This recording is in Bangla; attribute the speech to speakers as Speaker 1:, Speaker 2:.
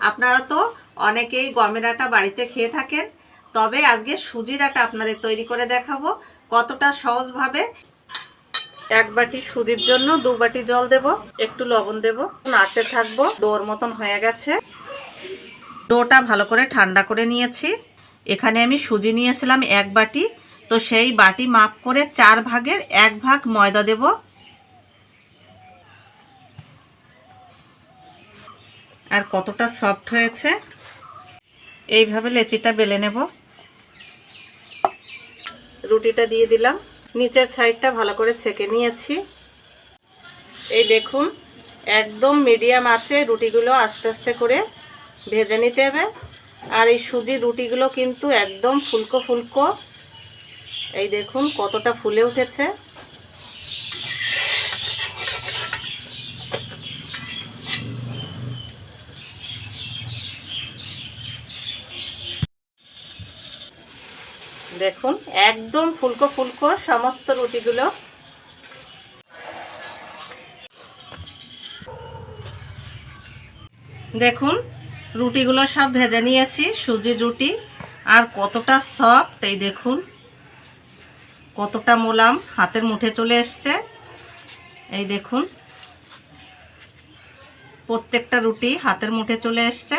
Speaker 1: আপনারা তো অনেকেই গমের আটা বাড়িতে খেয়ে থাকেন, তবে আজকে সুজির আটা আপনাদের তৈরি করে দেখাবো কতটা সহজভাবে। 1 বাটি সুজির জন্য 2 বাটি জল দেব, একটু লবণ দেব, নাড়তে থাকবো। ডোর মতন হয়ে গেছে। ডোটা ভালো করে ঠান্ডা করে নিয়েছি। এখানে আমি সুজি নিয়েছিলাম 1 বাটি, তো সেই বাটি মাপ করে 4 ভাগের 1 ভাগ ময়দা দেব। আর কতটা সফট হয়েছে, এইভাবে লেচিটা বেলে নেব। রুটিটা দিয়ে দিলাম, নিচের সাইডটা ভালো করে ছেঁকে নিয়েছি। এই দেখুন, একদম মিডিয়াম আঁচে রুটিগুলো আস্তে আস্তে করে ভেজে নিতে হবে। আর এই সুজির রুটিগুলো কিন্তু একদম ফুলকো ফুলকো। এই দেখুন কতটা ফুলে উঠেছে। দেখুন একদম ফুলকো ফুলকো সমস্ত রুটিগুলো। দেখুন রুটিগুলো সব ভেজে নিয়েছি, সুজির রুটি। আর কতটা সফট, এই দেখুন কতটা মোলাম, হাতের মুঠে চলে এসছে। এই দেখুন প্রত্যেকটা রুটি হাতের মুঠে চলে এসছে।